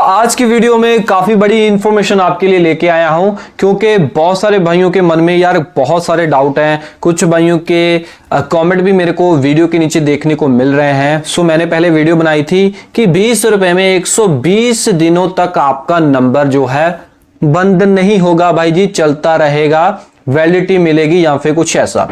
आज की वीडियो में काफी बड़ी इंफॉर्मेशन आपके लिए लेके आया हूं, क्योंकि बहुत सारे भाइयों के मन में यार बहुत सारे डाउट हैं। कुछ भाइयों के कमेंट भी मेरे को वीडियो के नीचे देखने को मिल रहे हैं। सो मैंने पहले वीडियो बनाई थी कि 20 रुपए में 120 दिनों तक आपका नंबर जो है बंद नहीं होगा भाई जी, चलता रहेगा, वैलिडिटी मिलेगी या फिर कुछ ऐसा।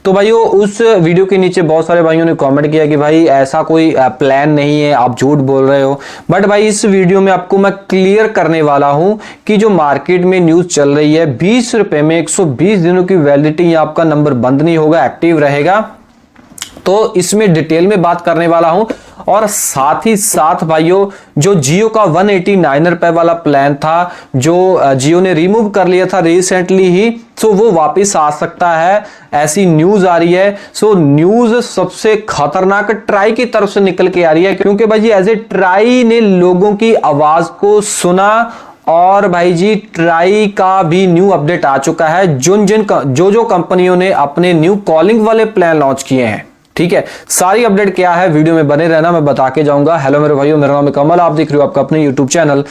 तो भाइयों उस वीडियो के नीचे बहुत सारे भाइयों ने कमेंट किया कि भाई ऐसा कोई प्लान नहीं है, आप झूठ बोल रहे हो। बट भाई इस वीडियो में आपको मैं क्लियर करने वाला हूं कि जो मार्केट में न्यूज चल रही है 20 रुपए में 120 दिनों की वैलिडिटी, आपका नंबर बंद नहीं होगा, एक्टिव रहेगा। तो इसमें डिटेल में बात करने वाला हूं। और साथ ही साथ भाइयों जो जियो का 189 रुपए वाला प्लान था, जो जियो ने रिमूव कर लिया था रिसेंटली ही, सो वो वापस आ सकता है, ऐसी न्यूज आ रही है। सो न्यूज सबसे खतरनाक ट्राई की तरफ से निकल के आ रही है, क्योंकि भाई जी एज ए ट्राई ने लोगों की आवाज को सुना और भाई जी ट्राई का भी न्यू अपडेट आ चुका है। जो कंपनियों ने अपने न्यू कॉलिंग वाले प्लान लॉन्च किए हैं, ठीक है, सारी अपडेट क्या है वीडियो में बने रहना, मैं बता के जाऊंगा। हेलो मेरे भाइयों, मेरा नाम है कमल, आप देख रहे हो आपका अपने यूट्यूब चैनल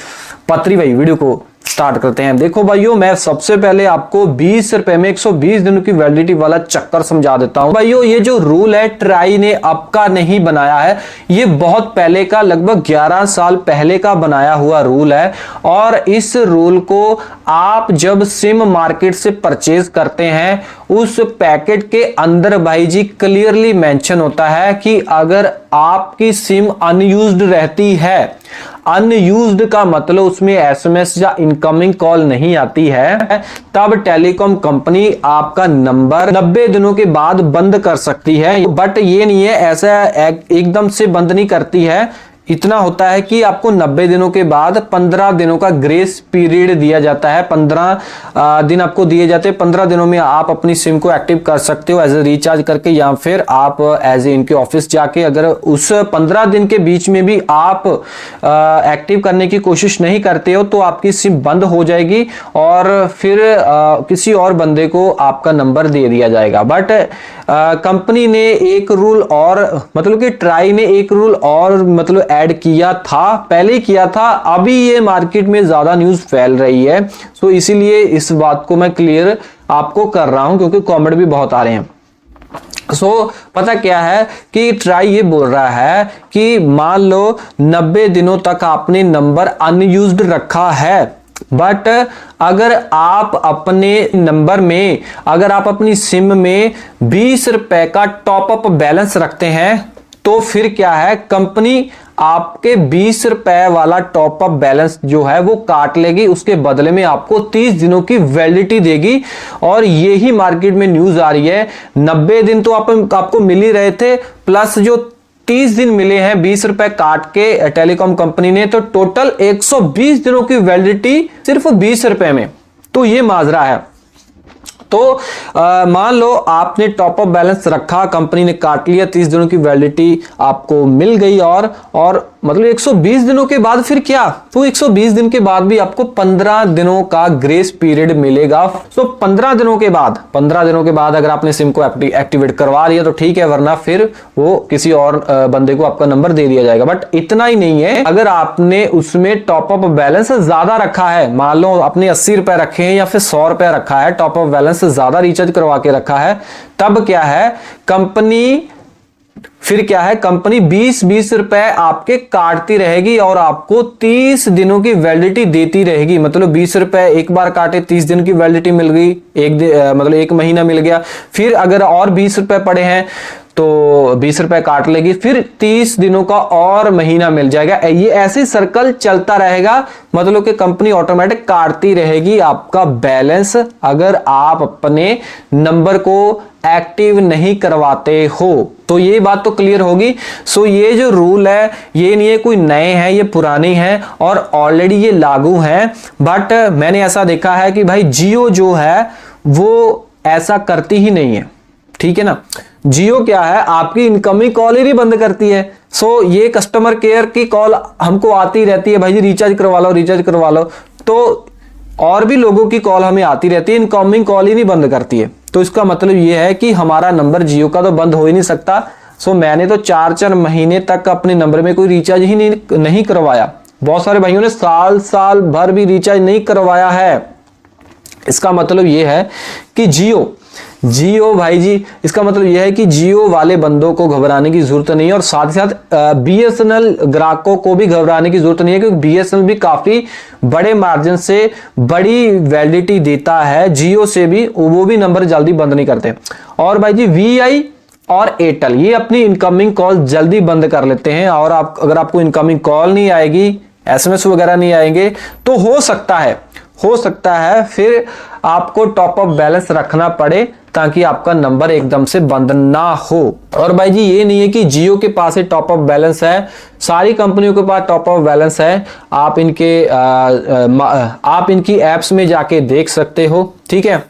पत्री भाई। वीडियो को स्टार्ट करते हैं। देखो भाइयों, मैं सबसे पहले आपको 20 रुपए में 120 दिनों की वैलिडिटी वाला चक्कर समझा देता हूं। भाइयों ये जो रूल है ट्राई ने अब का नहीं बनाया है, ये बहुत पहले का, लगभग 11 साल पहले का बनाया हुआ रूल है। और इस रूल को आप जब सिम मार्केट से परचेज करते हैं, उस पैकेट के अंदर भाई जी क्लियरली मेंशन होता है कि अगर आपकी सिम अनयूज्ड रहती है, अनयूज्ड का मतलब उसमें एसएमएस या इनकमिंग कॉल नहीं आती है, तब टेलीकॉम कंपनी आपका नंबर 90 दिनों के बाद बंद कर सकती है। बट ये नहीं है, ऐसा एकदम से बंद नहीं करती है। इतना होता है कि आपको 90 दिनों के बाद 15 दिनों का ग्रेस पीरियड दिया जाता है। 15 दिन आपको दिए जाते हैं। 15 दिनों में आप अपनी सिम को एक्टिव कर सकते हो एज ए रिचार्ज करके, या फिर आप एज ए इनके ऑफिस जाके, अगर उस 15 दिन के बीच में भी आप एक्टिव करने की कोशिश नहीं करते हो तो आपकी सिम बंद हो जाएगी और फिर किसी और बंदे को आपका नंबर दे दिया जाएगा। बट कंपनी ने एक रूल और, मतलब कि ट्राई ने एक रूल और मतलब ऐड किया था, पहले किया था, अभी ये मार्केट में ज्यादा न्यूज फैल रही है। सो इसीलिए इस बात को मैं क्लियर आपको कर रहा हूं, क्योंकि कमेंट भी बहुत आ रहे हैं। पता क्या है कि ट्राई ये बोल रहा है कि मान लो 90 दिनों तक आपने नंबर अनयूज्ड रखा है, बट अगर आप अपने नंबर में, अगर आप अपनी सिम में 20 रुपए का टॉपअप बैलेंस रखते हैं, तो फिर क्या है, कंपनी आपके 20 रुपए वाला टॉपअप बैलेंस जो है वो काट लेगी, उसके बदले में आपको 30 दिनों की वैलिडिटी देगी। और यही मार्केट में न्यूज आ रही है। 90 दिन तो आपको मिल ही रहे थे, प्लस जो 30 दिन मिले हैं 20 रुपए काट के टेलीकॉम कंपनी ने, तो टोटल 120 दिनों की वैलिडिटी सिर्फ 20 रुपए में। तो ये माजरा है। तो मान लो आपने टॉपअप बैलेंस रखा, कंपनी ने काट लिया, 30 दिनों की वैलिडिटी आपको मिल गई, और मतलब 120 दिनों के बाद फिर क्या, तो 120 दिन के बाद भी आपको 15 दिनों का ग्रेस पीरियड मिलेगा। सो 15 दिनों के बाद अगर आपने सिम को एक्टिवेट करवा लिया तो ठीक है, वरना फिर वो किसी और बंदे को आपका नंबर दे दिया जाएगा। बट इतना ही नहीं है, अगर आपने उसमें टॉपअप बैलेंस ज्यादा रखा है, मान लो आपने 80 रुपए रखे हैं या फिर 100 रुपए रखा है, टॉपअप बैलेंस ज्यादा रिचार्ज करवा के रखा है, तब क्या है, कंपनी 20-20 रुपए आपके काटती रहेगी और आपको 30 दिनों की वैलिडिटी देती रहेगी। मतलब 20 रुपए एक बार काटे, 30 दिन की वैलिडिटी मिल गई, मतलब एक महीना मिल गया। फिर अगर और 20 रुपए पड़े हैं तो 20 रुपए काट लेगी, फिर 30 दिनों का और महीना मिल जाएगा। ये ऐसे सर्कल चलता रहेगा, मतलब कि कंपनी ऑटोमेटिक काटती रहेगी आपका बैलेंस, अगर आप अपने नंबर को एक्टिव नहीं करवाते हो। तो ये बात तो क्लियर होगी। सो ये जो रूल है, ये नहीं है कोई नए हैं, ये पुराने हैं और ऑलरेडी ये लागू हैं। बट मैंने ऐसा देखा है कि भाई जियो जो है वो ऐसा करती ही नहीं है, ठीक है ना। जियो क्या है, आपकी इनकमिंग कॉल ही नहीं बंद करती है। सो ये कस्टमर केयर की कॉल हमको आती रहती है, भाई जी रिचार्ज करवा लो, तो और भी लोगों की कॉल हमें आती रहती है, इनकमिंग कॉल ही नहीं बंद करती है। तो इसका मतलब ये है कि हमारा नंबर जियो का तो बंद हो ही नहीं सकता। सो मैंने तो 4-4 महीने तक अपने नंबर में कोई रिचार्ज ही नहीं करवाया। बहुत सारे भाइयों ने साल भर भी रिचार्ज नहीं करवाया है। इसका मतलब ये है कि जियो भाई जी, इसका मतलब यह है कि जियो वाले बंदों को घबराने की जरूरत नहीं है, और साथ ही साथ बीएसएनएल ग्राहकों को भी घबराने की जरूरत नहीं है, क्योंकि बीएसएनएल भी काफी बड़े मार्जिन से बड़ी वैलिडिटी देता है जियो से भी, वो भी नंबर जल्दी बंद नहीं करते। और भाई जी वीआई और एयरटेल ये अपनी इनकमिंग कॉल जल्दी बंद कर लेते हैं, और अगर आपको इनकमिंग कॉल नहीं आएगी, एसएमएस वगैरह नहीं आएंगे, तो हो सकता है फिर आपको टॉप अप बैलेंस रखना पड़े, ताकि आपका नंबर एकदम से बंद ना हो। और भाई जी ये नहीं है कि जियो के पास ही टॉप अप बैलेंस है, सारी कंपनियों के पास टॉप अप बैलेंस है। आप इनकी एप्स में जाके देख सकते हो, ठीक है।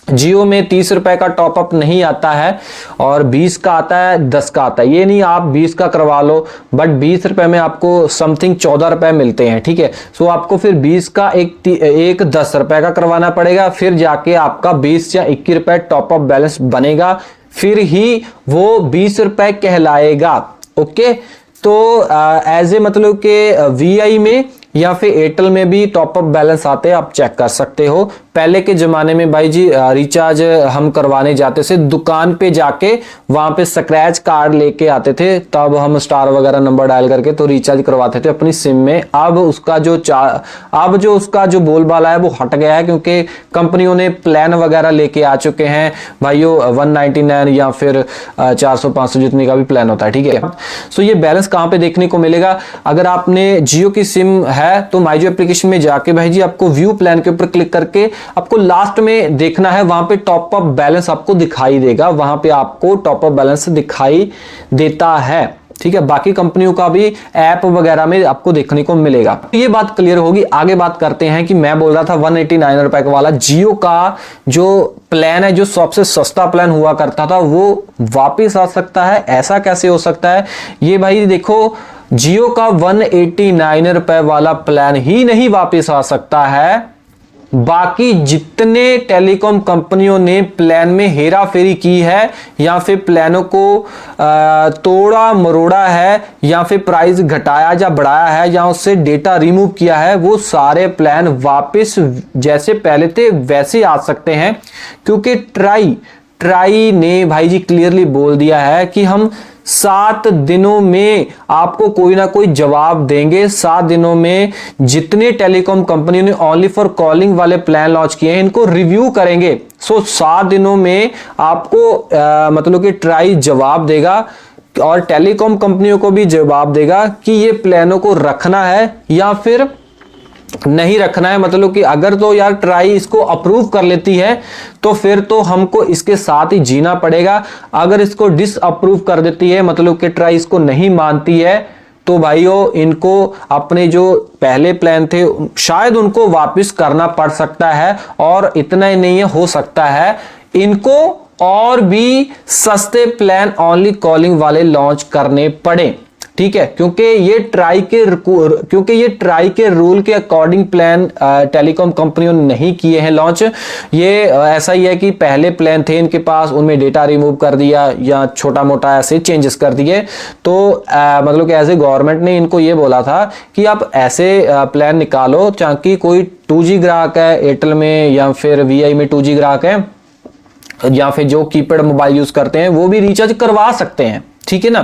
जियो में 30 रुपए का टॉपअप नहीं आता है, और 20 का आता है, 10 का आता है। ये नहीं आप 20 का करवा लो, बट 20 रुपए में आपको समथिंग 14 रुपए मिलते हैं, ठीक है। सो आपको फिर 20 का एक 10 रुपए का करवाना पड़ेगा, फिर जाके आपका 20 या 21 रुपए टॉपअप बैलेंस बनेगा, फिर ही वो 20 रुपए कहलाएगा। ओके, तो एज ए मतलब के वीआई में या फिर एयरटेल में भी टॉप अप बैलेंस आते हैं, आप चेक कर सकते हो। पहले के जमाने में भाई जी रिचार्ज हम करवाने जाते थे दुकान पे जाके, वहां पे स्क्रैच कार्ड लेके आते थे, तब हम स्टार वगैरह नंबर डायल करके तो रिचार्ज करवाते थे अपनी सिम में। अब उसका जो बोलबाला है वो हट गया है, क्योंकि कंपनियों ने प्लान वगैरह लेके आ चुके हैं भाइयों, 199 या फिर 400-500 जितने का भी प्लान होता है, ठीक है। सो ये बैलेंस कहां पे देखने को मिलेगा? अगर आपने जियो की सिम है तो माईजियो एप्लीकेशन में जाके भाई जी आपको व्यू प्लान के ऊपर क्लिक करके आपको लास्ट में देखना है, वहां पे टॉप अप बैलेंस आपको दिखाई देगा, वहां पे आपको टॉप अप बैलेंस दिखाई देता है, ठीक है। बाकी कंपनियों का भी ऐप वगैरह में आपको देखने को मिलेगा। ये बात क्लियर होगी। आगे बात करते हैं कि मैं बोल रहा था 189 रुपए वाला जियो का जो प्लान है, जो सबसे सस्ता प्लान हुआ करता था, वो वापस आ सकता है। ऐसा कैसे हो सकता है? ये भाई देखो, जियो का 189 रुपए वाला प्लान ही नहीं वापस आ सकता है, बाकी जितने टेलीकॉम कंपनियों ने प्लान में हेरा फेरी की है, या फिर प्लानों को तोड़ा मरोड़ा है, या फिर प्राइस घटाया या बढ़ाया है, या उससे डेटा रिमूव किया है, वो सारे प्लान वापस जैसे पहले थे वैसे आ सकते हैं। क्योंकि ट्राई ने भाई जी क्लियरली बोल दिया है कि हम 7 दिनों में आपको कोई ना कोई जवाब देंगे। 7 दिनों में जितने टेलीकॉम कंपनी ने ओनली फॉर कॉलिंग वाले प्लान लॉन्च किए हैं, इनको रिव्यू करेंगे। सो 7 दिनों में आपको मतलब कि ट्राई जवाब देगा, और टेलीकॉम कंपनियों को भी जवाब देगा कि ये प्लानों को रखना है या फिर नहीं रखना है। मतलब कि अगर तो यार ट्राई इसको अप्रूव कर लेती है तो फिर तो हमको इसके साथ ही जीना पड़ेगा। अगर इसको डिसअप्रूव कर देती है, मतलब कि ट्राई इसको नहीं मानती है, तो भाइयों इनको अपने जो पहले प्लान थे शायद उनको वापस करना पड़ सकता है। और इतना ही नहीं है, हो सकता है इनको और भी सस्ते प्लान ओनली कॉलिंग वाले लॉन्च करने पड़े, ठीक है। क्योंकि ये ट्राई के रूल के अकॉर्डिंग प्लान टेलीकॉम कंपनियों ने नहीं किए हैं लॉन्च। ये ऐसा ही है कि पहले प्लान थे इनके पास, उनमें डेटा रिमूव कर दिया या छोटा मोटा ऐसे चेंजेस कर दिए। तो मतलब कि एज ए गवर्नमेंट ने इनको ये बोला था कि आप ऐसे प्लान निकालो ताकि कोई 2G ग्राहक है एयरटेल में, या फिर वीआई में 2G ग्राहक है, या फिर जो कीपैड मोबाइल यूज करते हैं वो भी रिचार्ज करवा सकते हैं, ठीक है ना।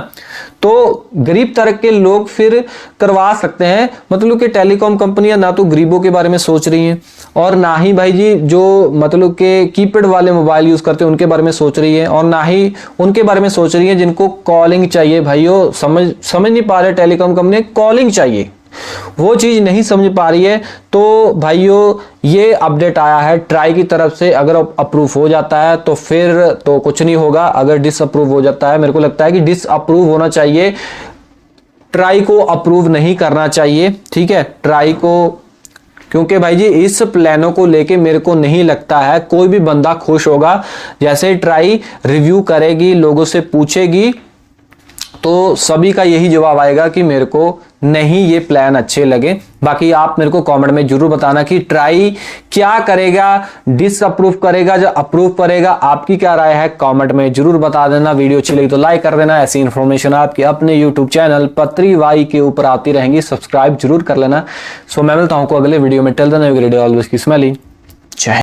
तो गरीब तरह के लोग फिर करवा सकते हैं। मतलब कि टेलीकॉम कंपनियां ना तो गरीबों के बारे में सोच रही हैं, और ना ही भाई जी जो मतलब के कीपैड वाले मोबाइल यूज करते हैं उनके बारे में सोच रही है, और ना ही उनके बारे में सोच रही है जिनको कॉलिंग चाहिए। भाइयों समझ नहीं पा रहे टेलीकॉम कंपनी कॉलिंग चाहिए, वो चीज नहीं समझ पा रही है। तो भाइयों ये अपडेट आया है ट्राई की तरफ से। अगर अप्रूव हो जाता है तो फिर तो कुछ नहीं होगा, अगर डिसअप्रूव हो जाता है, मेरे को लगता है कि डिसअप्रूव होना चाहिए, ट्राई को अप्रूव नहीं करना चाहिए, ठीक है ट्राई को। क्योंकि भाई जी इस प्लानों को लेके मेरे को नहीं लगता है कोई भी बंदा खुश होगा। जैसे ट्राई रिव्यू करेगी, लोगों से पूछेगी, तो सभी का यही जवाब आएगा कि मेरे को नहीं ये प्लान अच्छे लगे। बाकी आप मेरे को कमेंट में जरूर बताना कि ट्राई क्या करेगा, डिसअप्रूव करेगा, जो अप्रूव करेगा, आपकी क्या राय है कमेंट में जरूर बता देना। वीडियो अच्छी लगी तो लाइक कर देना। ऐसी इंफॉर्मेशन आपके अपने यूट्यूब चैनल पत्री वाई के ऊपर आती रहेंगी, सब्सक्राइब जरूर कर लेना। सो मैं मिलता हूं अगले वीडियो में। Till then have a great day, always keep smiling.